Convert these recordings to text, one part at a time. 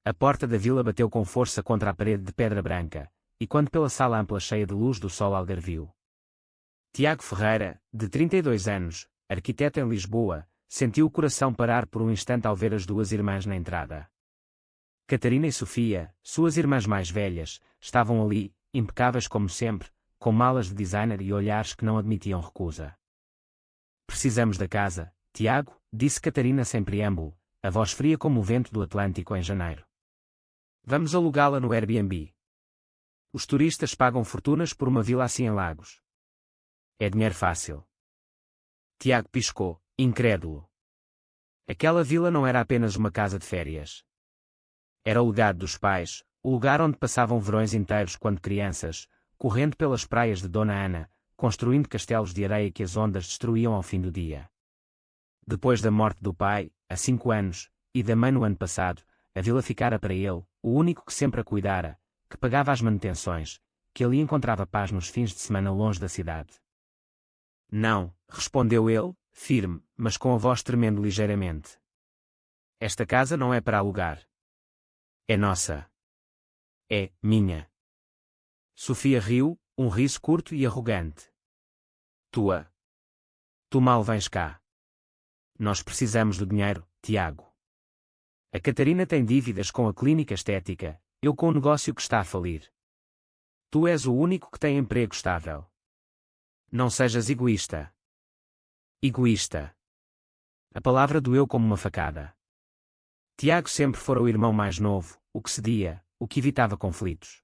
A porta da vila bateu com força contra a parede de pedra branca, e quando pela sala ampla cheia de luz do sol algarvio. Tiago Ferreira, de 32 anos, arquiteto em Lisboa, sentiu o coração parar por um instante ao ver as duas irmãs na entrada. Catarina e Sofia, suas irmãs mais velhas, estavam ali, impecáveis como sempre, com malas de designer e olhares que não admitiam recusa. Precisamos da casa, Tiago, disse Catarina sem preâmbulo, a voz fria como o vento do Atlântico em janeiro. Vamos alugá-la no Airbnb. Os turistas pagam fortunas por uma vila assim em Lagos. É dinheiro fácil. Tiago piscou, incrédulo. Aquela vila não era apenas uma casa de férias. Era o legado dos pais, o lugar onde passavam verões inteiros quando crianças, correndo pelas praias de Dona Ana, construindo castelos de areia que as ondas destruíam ao fim do dia. Depois da morte do pai, há 5 anos, e da mãe no ano passado, a vila ficara para ele, o único que sempre a cuidara, que pagava as manutenções, que ali encontrava paz nos fins de semana longe da cidade. Não, respondeu ele, firme, mas com a voz tremendo ligeiramente. Esta casa não é para alugar. É nossa. É minha. Sofia riu, um riso curto e arrogante. Tua. Tu mal vens cá. Nós precisamos do dinheiro, Tiago. A Catarina tem dívidas com a clínica estética, eu com o negócio que está a falir. Tu és o único que tem emprego estável. Não sejas egoísta. Egoísta. A palavra doeu como uma facada. Tiago sempre fora o irmão mais novo, o que cedia, o que evitava conflitos.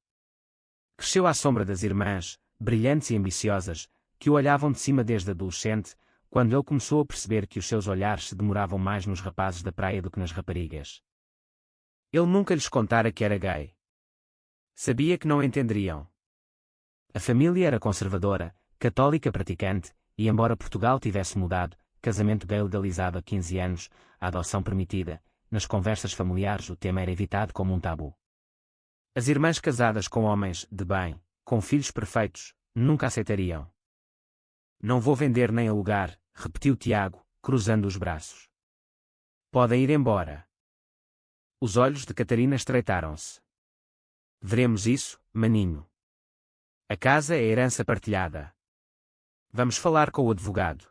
Cresceu à sombra das irmãs, brilhantes e ambiciosas, que o olhavam de cima desde adolescente, quando ele começou a perceber que os seus olhares se demoravam mais nos rapazes da praia do que nas raparigas. Ele nunca lhes contara que era gay. Sabia que não entenderiam. A família era conservadora, católica praticante, e embora Portugal tivesse mudado, casamento gay legalizado há 15 anos, a adoção permitida, nas conversas familiares o tema era evitado como um tabu. As irmãs casadas com homens de bem, com filhos perfeitos, nunca aceitariam. Não vou vender nem alugar, repetiu Tiago, cruzando os braços. Podem ir embora. Os olhos de Catarina estreitaram-se. Veremos isso, maninho. A casa é herança partilhada. Vamos falar com o advogado.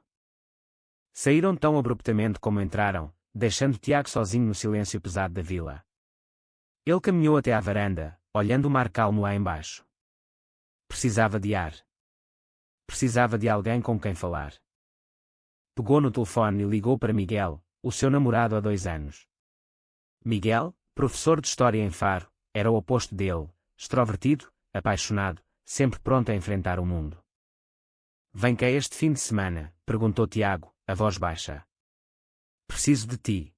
Saíram tão abruptamente como entraram, deixando Tiago sozinho no silêncio pesado da vila. Ele caminhou até à varanda, olhando o mar calmo lá embaixo. Precisava de ar. Precisava de alguém com quem falar. Pegou no telefone e ligou para Miguel, o seu namorado há 2 anos. Miguel, professor de história em Faro, era o oposto dele, extrovertido, apaixonado, sempre pronto a enfrentar o mundo. Vem cá este fim de semana? Perguntou Tiago, a voz baixa. Preciso de ti.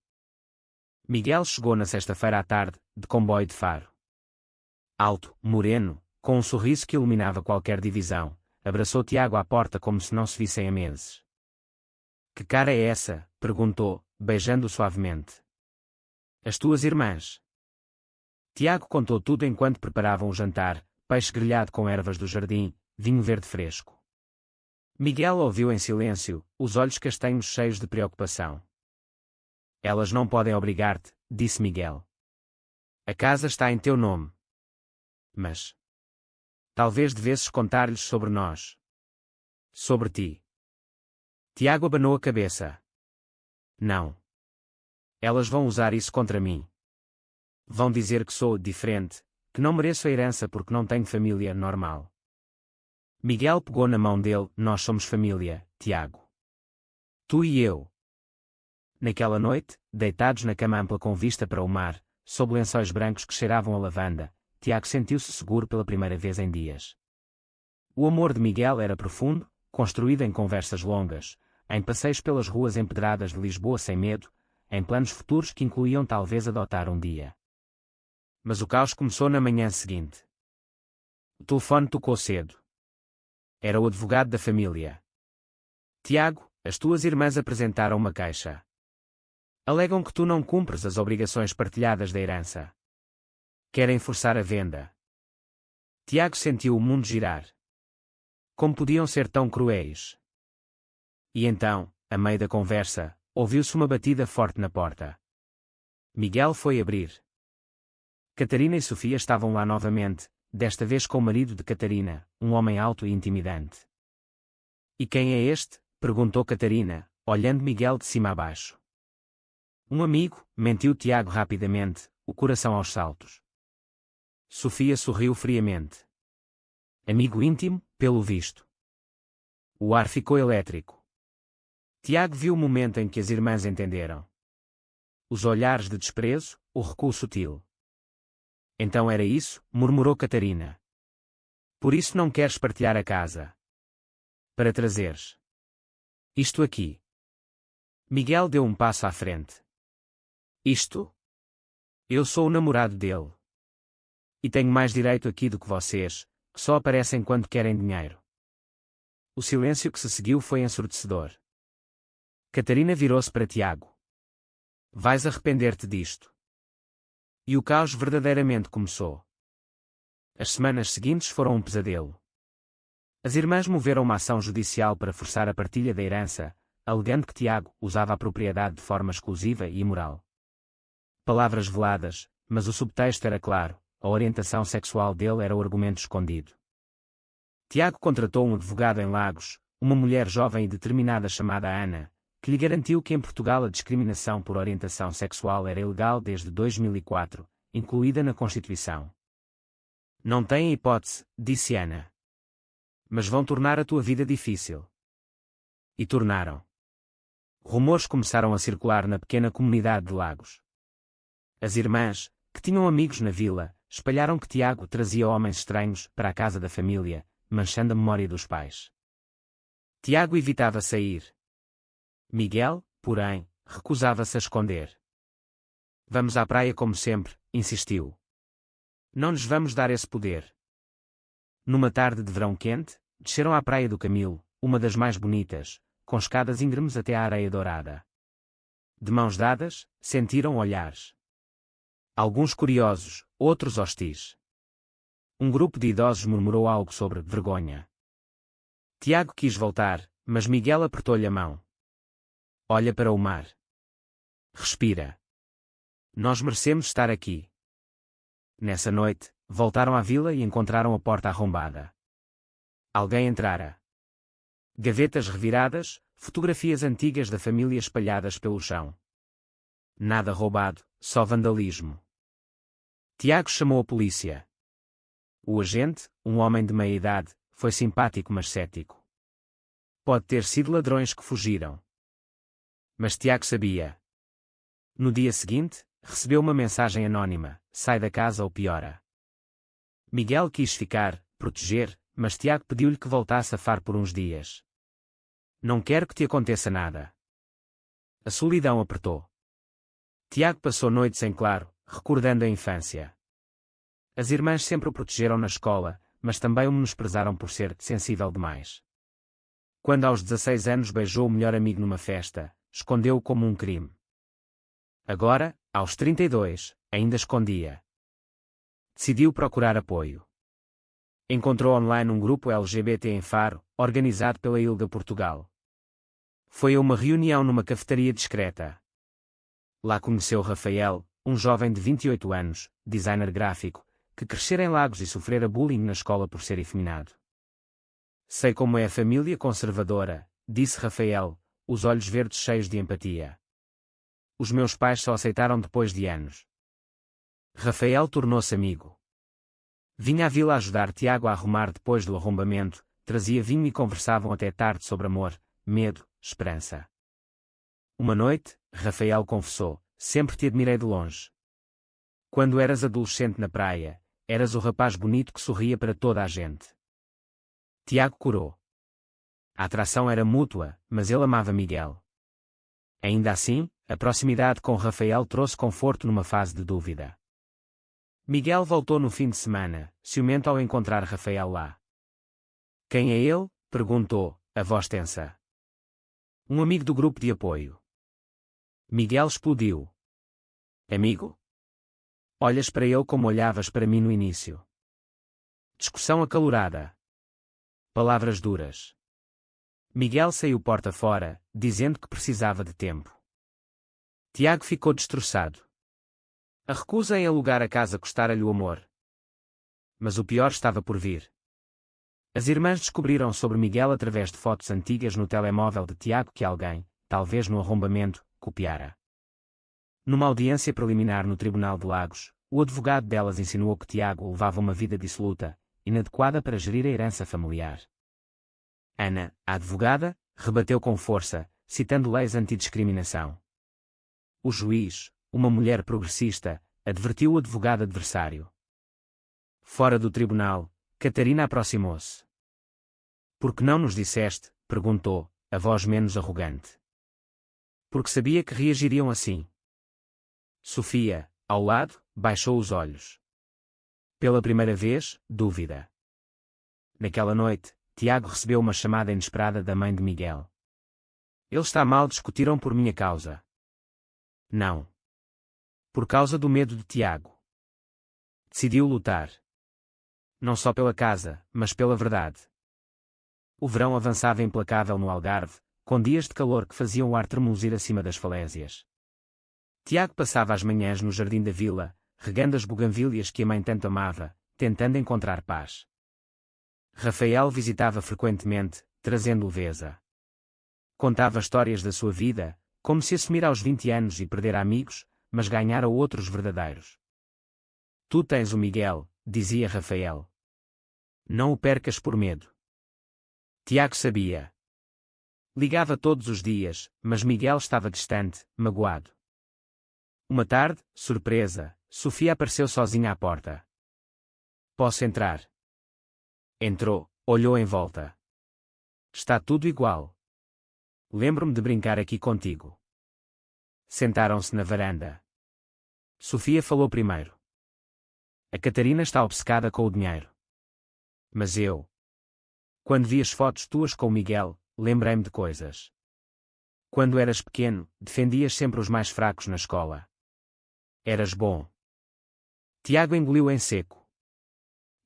Miguel chegou na sexta-feira à tarde, de comboio de Faro. Alto, moreno, com um sorriso que iluminava qualquer divisão, abraçou Tiago à porta como se não se vissem há meses. Que cara é essa? Perguntou, beijando-o suavemente. As tuas irmãs. Tiago contou tudo enquanto preparavam o jantar, peixe grelhado com ervas do jardim, vinho verde fresco. Miguel ouviu em silêncio, os olhos castanhos cheios de preocupação. Elas não podem obrigar-te, disse Miguel. A casa está em teu nome. Mas talvez devesses contar-lhes sobre nós. Sobre ti. Tiago abanou a cabeça. Não. Elas vão usar isso contra mim. Vão dizer que sou diferente, que não mereço a herança porque não tenho família normal. Miguel pegou na mão dele. Nós somos família, Tiago. Tu e eu. Naquela noite, deitados na cama ampla com vista para o mar, sob lençóis brancos que cheiravam a lavanda, Tiago sentiu-se seguro pela primeira vez em dias. O amor de Miguel era profundo, construído em conversas longas, em passeios pelas ruas empedradas de Lisboa sem medo, em planos futuros que incluíam talvez adotar um dia. Mas o caos começou na manhã seguinte. O telefone tocou cedo. Era o advogado da família. Tiago, as tuas irmãs apresentaram uma queixa. Alegam que tu não cumpres as obrigações partilhadas da herança. Querem forçar a venda. Tiago sentiu o mundo girar. Como podiam ser tão cruéis? E então, a meio da conversa, ouviu-se uma batida forte na porta. Miguel foi abrir. Catarina e Sofia estavam lá novamente, desta vez com o marido de Catarina, um homem alto e intimidante. E quem é este? Perguntou Catarina, olhando Miguel de cima a baixo. Um amigo, mentiu Tiago rapidamente, o coração aos saltos. Sofia sorriu friamente. Amigo íntimo, pelo visto. O ar ficou elétrico. Tiago viu o momento em que as irmãs entenderam. Os olhares de desprezo, o recuo sutil. Então era isso, murmurou Catarina. Por isso não queres partilhar a casa. Para trazeres isto aqui. Miguel deu um passo à frente. Isto? Eu sou o namorado dele. E tenho mais direito aqui do que vocês, que só aparecem quando querem dinheiro. O silêncio que se seguiu foi ensurdecedor. Catarina virou-se para Tiago. Vais arrepender-te disto. E o caos verdadeiramente começou. As semanas seguintes foram um pesadelo. As irmãs moveram uma ação judicial para forçar a partilha da herança, alegando que Tiago usava a propriedade de forma exclusiva e imoral. Palavras veladas, mas o subtexto era claro, a orientação sexual dele era o argumento escondido. Tiago contratou um advogado em Lagos, uma mulher jovem e determinada chamada Ana, que lhe garantiu que em Portugal a discriminação por orientação sexual era ilegal desde 2004, incluída na Constituição. Não têm hipótese, disse Ana. Mas vão tornar a tua vida difícil. E tornaram. Rumores começaram a circular na pequena comunidade de Lagos. As irmãs, que tinham amigos na vila, espalharam que Tiago trazia homens estranhos para a casa da família, manchando a memória dos pais. Tiago evitava sair. Miguel, porém, recusava-se a esconder. Vamos à praia como sempre, insistiu. Não nos vamos dar esse poder. Numa tarde de verão quente, desceram à praia do Camilo, uma das mais bonitas, com escadas íngremes até à areia dourada. De mãos dadas, sentiram olhares. Alguns curiosos, outros hostis. Um grupo de idosos murmurou algo sobre vergonha. Tiago quis voltar, mas Miguel apertou-lhe a mão. Olha para o mar. Respira. Nós merecemos estar aqui. Nessa noite, voltaram à vila e encontraram a porta arrombada. Alguém entrara. Gavetas reviradas, fotografias antigas da família espalhadas pelo chão. Nada roubado, só vandalismo. Tiago chamou a polícia. O agente, um homem de meia idade, foi simpático mas cético. Pode ter sido ladrões que fugiram. Mas Tiago sabia. No dia seguinte, recebeu uma mensagem anônima: sai da casa ou piora. Miguel quis ficar, proteger, mas Tiago pediu-lhe que voltasse a Faro por uns dias. Não quero que te aconteça nada. A solidão apertou. Tiago passou noites em claro, recordando a infância. As irmãs sempre o protegeram na escola, mas também o menosprezaram por ser sensível demais. Quando aos 16 anos beijou o melhor amigo numa festa, escondeu-o como um crime. Agora, aos 32, ainda escondia. Decidiu procurar apoio. Encontrou online um grupo LGBT em Faro, organizado pela ILGA Portugal. Foi a uma reunião numa cafetaria discreta. Lá conheceu Rafael, um jovem de 28 anos, designer gráfico, que crescera em Lagos e sofrera bullying na escola por ser efeminado. Sei como é a família conservadora, disse Rafael, os olhos verdes cheios de empatia. Os meus pais só aceitaram depois de anos. Rafael tornou-se amigo. Vinha à vila ajudar Tiago a arrumar depois do arrombamento, trazia vinho e conversavam até tarde sobre amor, medo, esperança. Uma noite, Rafael confessou: sempre te admirei de longe. Quando eras adolescente na praia, eras o rapaz bonito que sorria para toda a gente. Tiago corou. A atração era mútua, mas ele amava Miguel. Ainda assim, a proximidade com Rafael trouxe conforto numa fase de dúvida. Miguel voltou no fim de semana, ciumento ao encontrar Rafael lá. Quem é ele? Perguntou, a voz tensa. Um amigo do grupo de apoio. Miguel explodiu. Amigo? Olhas para ele como olhavas para mim no início. Discussão acalorada. Palavras duras. Miguel saiu porta fora, dizendo que precisava de tempo. Tiago ficou destroçado. A recusa em alugar a casa custara-lhe o amor. Mas o pior estava por vir. As irmãs descobriram sobre Miguel através de fotos antigas no telemóvel de Tiago que alguém, talvez no arrombamento, copiara. Numa audiência preliminar no Tribunal de Lagos, o advogado delas insinuou que Tiago levava uma vida dissoluta, inadequada para gerir a herança familiar. Ana, a advogada, rebateu com força, citando leis antidiscriminação. O juiz, uma mulher progressista, advertiu o advogado adversário. Fora do tribunal, Catarina aproximou-se. "Por que não nos disseste?", perguntou, a voz menos arrogante. "Porque sabia que reagiriam assim." Sofia, ao lado, baixou os olhos. Pela primeira vez, dúvida. Naquela noite, Tiago recebeu uma chamada inesperada da mãe de Miguel. "Ele está mal", discutiram por minha causa. Não. Por causa do medo de Tiago. Decidiu lutar. Não só pela casa, mas pela verdade. O verão avançava implacável no Algarve, com dias de calor que faziam o ar tremulzir acima das falésias. Tiago passava as manhãs no jardim da vila, regando as buganvílias que a mãe tanto amava, tentando encontrar paz. Rafael visitava frequentemente, trazendo leveza. Contava histórias da sua vida, como se assumira aos 20 anos e perdera amigos, mas ganhara outros verdadeiros. "Tu tens o Miguel", dizia Rafael. "Não o percas por medo." Tiago sabia. Ligava todos os dias, mas Miguel estava distante, magoado. Uma tarde, surpresa, Sofia apareceu sozinha à porta. "Posso entrar?" Entrou, olhou em volta. "Está tudo igual. Lembro-me de brincar aqui contigo." Sentaram-se na varanda. Sofia falou primeiro. "A Catarina está obcecada com o dinheiro. Mas eu. Quando vi as fotos tuas com o Miguel, lembrei-me de coisas. Quando eras pequeno, defendias sempre os mais fracos na escola. Eras bom." Tiago engoliu em seco.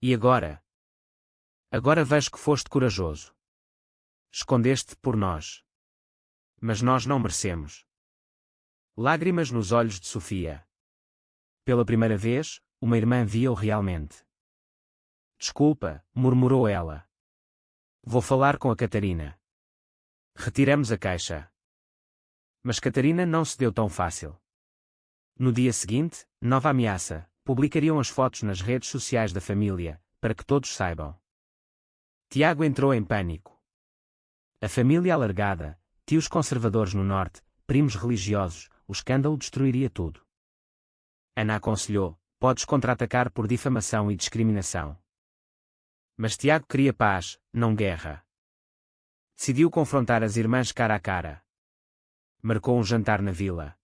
"E agora?" "Agora vejo que foste corajoso. Escondeste-te por nós. Mas nós não merecemos." Lágrimas nos olhos de Sofia. Pela primeira vez, uma irmã via-o realmente. "Desculpa", murmurou ela. "Vou falar com a Catarina." Retiramos a queixa. Mas Catarina não se deu tão fácil. No dia seguinte, nova ameaça: publicariam as fotos nas redes sociais da família, para que todos saibam. Tiago entrou em pânico. A família alargada, tios conservadores no norte, primos religiosos, o escândalo destruiria tudo. Ana aconselhou: "Podes contra-atacar por difamação e discriminação." Mas Tiago queria paz, não guerra. Decidiu confrontar as irmãs cara a cara. Marcou um jantar na vila.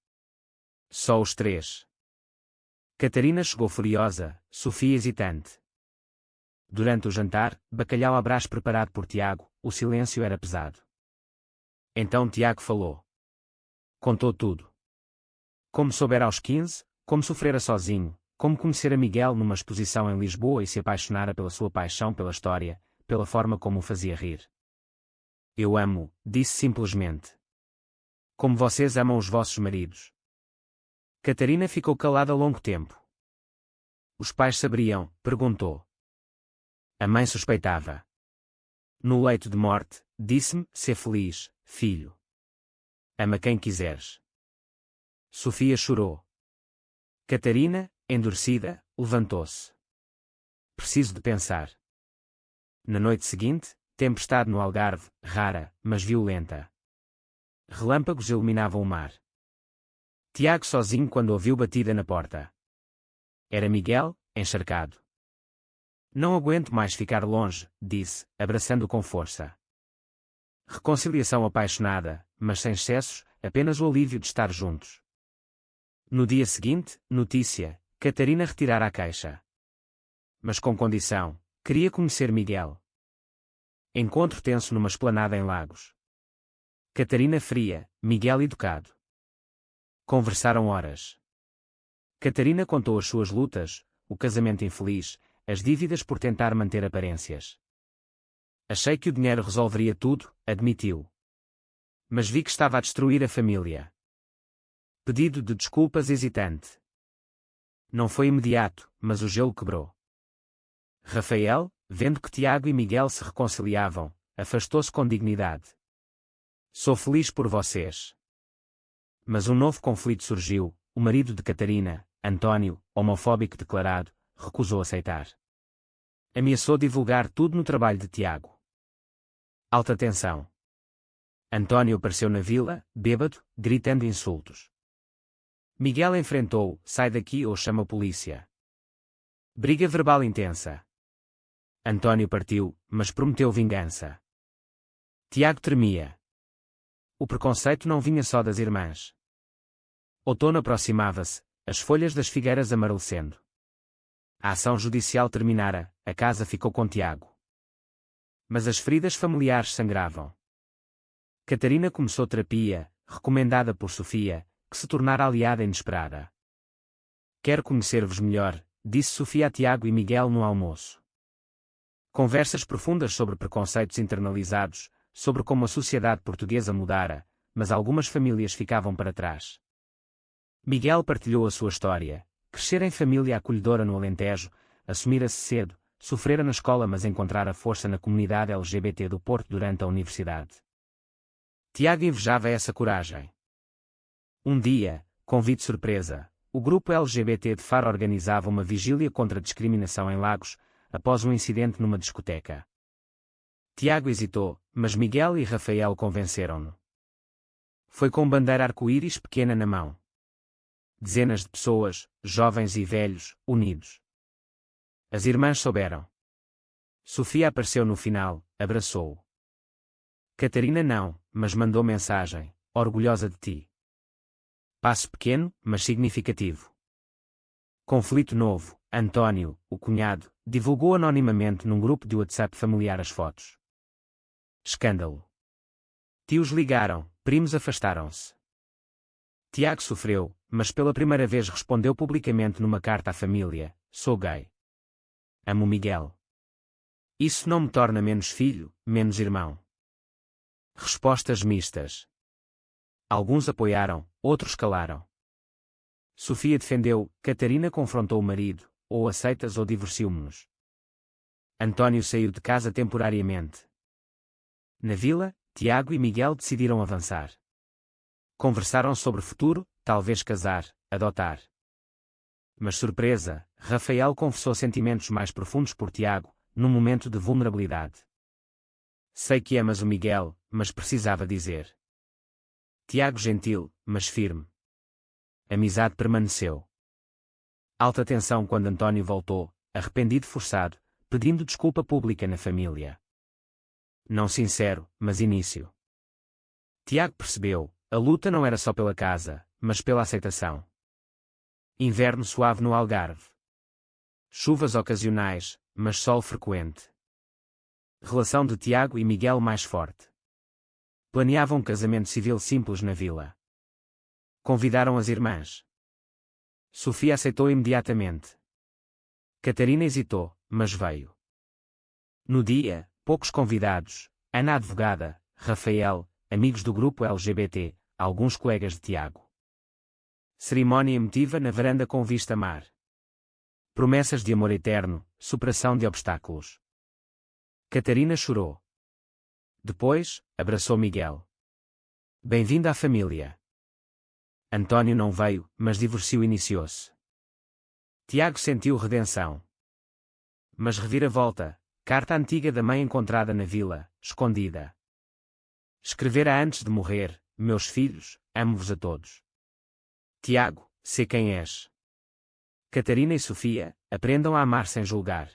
Só os três. Catarina chegou furiosa, Sofia hesitante. Durante o jantar, bacalhau à Brás preparado por Tiago, o silêncio era pesado. Então Tiago falou. Contou tudo. Como soubera aos 15, como sofrera sozinho, como conhecera Miguel numa exposição em Lisboa e se apaixonara pela sua paixão pela história, pela forma como o fazia rir. "Eu amo", disse simplesmente. "Como vocês amam os vossos maridos." Catarina ficou calada longo tempo. "Os pais saberiam?", perguntou. A mãe suspeitava. No leito de morte, disse-me: "Sê feliz, filho. Ama quem quiseres." Sofia chorou. Catarina, endurecida, levantou-se. "Preciso de pensar." Na noite seguinte, tempestade no Algarve, rara, mas violenta. Relâmpagos iluminavam o mar. Tiago sozinho quando ouviu batida na porta. Era Miguel, encharcado. "Não aguento mais ficar longe", disse, abraçando-o com força. Reconciliação apaixonada, mas sem excessos, apenas o alívio de estar juntos. No dia seguinte, notícia: Catarina retirara a queixa. Mas com condição: queria conhecer Miguel. Encontro tenso numa esplanada em Lagos. Catarina fria, Miguel educado. Conversaram horas. Catarina contou as suas lutas, o casamento infeliz, as dívidas por tentar manter aparências. "Achei que o dinheiro resolveria tudo", admitiu. "Mas vi que estava a destruir a família." Pedido de desculpas hesitante. Não foi imediato, mas o gelo quebrou. Rafael, vendo que Tiago e Miguel se reconciliavam, afastou-se com dignidade. Sou feliz por vocês. Mas um novo conflito surgiu. O marido de Catarina, António, homofóbico declarado, recusou aceitar. Ameaçou divulgar tudo no trabalho de Tiago. Alta tensão. António apareceu na vila, bêbado, gritando insultos. Miguel enfrentou, sai daqui ou chama a polícia. Briga verbal intensa. António partiu, mas prometeu vingança. Tiago tremia. O preconceito não vinha só das irmãs. Outono aproximava-se, as folhas das figueiras amarelecendo. A ação judicial terminara, a casa ficou com Tiago. Mas as feridas familiares sangravam. Catarina começou terapia, recomendada por Sofia, que se tornara aliada inesperada. Quero conhecer-vos melhor, disse Sofia a Tiago e Miguel no almoço. Conversas profundas sobre preconceitos internalizados, sobre como a sociedade portuguesa mudara, mas algumas famílias ficavam para trás. Miguel partilhou a sua história, crescer em família acolhedora no Alentejo, assumira-se cedo, sofrera na escola mas encontrara força na comunidade LGBT do Porto durante a universidade. Tiago invejava essa coragem. Um dia, convite surpresa, o grupo LGBT de Faro organizava uma vigília contra a discriminação em Lagos, após um incidente numa discoteca. Tiago hesitou, mas Miguel e Rafael convenceram-no. Foi com bandeira arco-íris pequena na mão. Dezenas de pessoas, jovens e velhos, unidos. As irmãs souberam. Sofia apareceu no final, abraçou-o. Catarina não, mas mandou mensagem, orgulhosa de ti. Passo pequeno, mas significativo. Conflito novo. António, o cunhado, divulgou anonimamente num grupo de WhatsApp familiar as fotos. Escândalo. Tios ligaram, primos afastaram-se. Tiago sofreu, mas pela primeira vez respondeu publicamente numa carta à família: sou gay. Amo Miguel. Isso não me torna menos filho, menos irmão. Respostas mistas. Alguns apoiaram, outros calaram. Sofia defendeu, Catarina confrontou o marido: ou aceitas ou divorciamo-nos. António saiu de casa temporariamente. Na vila, Tiago e Miguel decidiram avançar. Conversaram sobre o futuro, talvez casar, adotar. Mas surpresa, Rafael confessou sentimentos mais profundos por Tiago, num momento de vulnerabilidade. Sei que amas o Miguel, mas precisava dizer. Tiago gentil, mas firme. A amizade permaneceu. Alta tensão quando António voltou, arrependido forçado, pedindo desculpa pública na família. Não sincero, mas início. Tiago percebeu, a luta não era só pela casa, mas pela aceitação. Inverno suave no Algarve. Chuvas ocasionais, mas sol frequente. Relação de Tiago e Miguel mais forte. Planeavam um casamento civil simples na vila. Convidaram as irmãs. Sofia aceitou imediatamente. Catarina hesitou, mas veio. No dia, poucos convidados: Ana advogada, Rafael, amigos do grupo LGBT, alguns colegas de Tiago. Cerimónia emotiva na varanda com vista mar. Promessas de amor eterno, superação de obstáculos. Catarina chorou. Depois, abraçou Miguel. Bem-vindo à família. António não veio, mas divórcio iniciou-se. Tiago sentiu redenção. Mas reviravolta, carta antiga da mãe encontrada na vila, escondida. Escrevera antes de morrer: meus filhos, amo-vos a todos. Tiago, sei quem és. Catarina e Sofia, aprendam a amar sem julgar.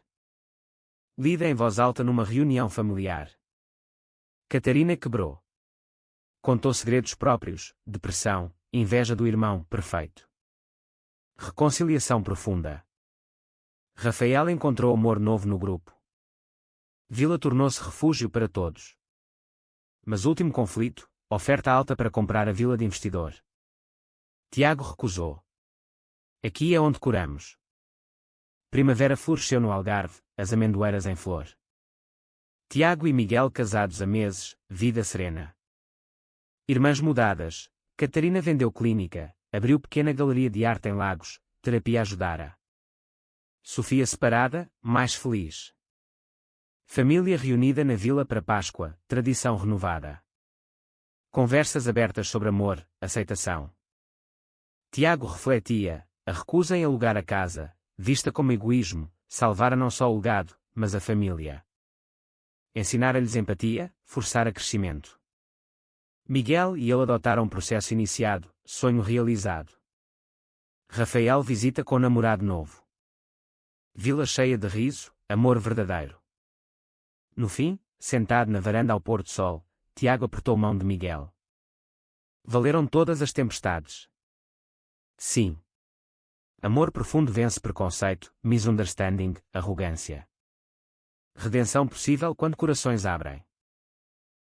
Lida em voz alta numa reunião familiar. Catarina quebrou. Contou segredos próprios, depressão, inveja do irmão perfeito. Reconciliação profunda. Rafael encontrou amor novo no grupo. Vila tornou-se refúgio para todos. Mas último conflito, oferta alta para comprar a vila de investidor. Tiago recusou. Aqui é onde curamos. Primavera floresceu no Algarve, as amendoeiras em flor. Tiago e Miguel casados há meses, vida serena. Irmãs mudadas, Catarina vendeu clínica, abriu pequena galeria de arte em Lagos, terapia ajudara. Sofia separada, mais feliz. Família reunida na vila para Páscoa, tradição renovada. Conversas abertas sobre amor, aceitação. Tiago refletia, a recusa em alugar a casa, vista como egoísmo, salvara não só o legado, mas a família. Ensinara-lhes empatia, forçara crescimento. Miguel e ele adotaram um processo iniciado, sonho realizado. Rafael visita com namorado novo. Vila cheia de riso, amor verdadeiro. No fim, sentado na varanda ao pôr do sol, Tiago apertou a mão de Miguel. Valeram todas as tempestades. Sim. Amor profundo vence preconceito, misunderstanding, arrogância. Redenção possível quando corações abrem.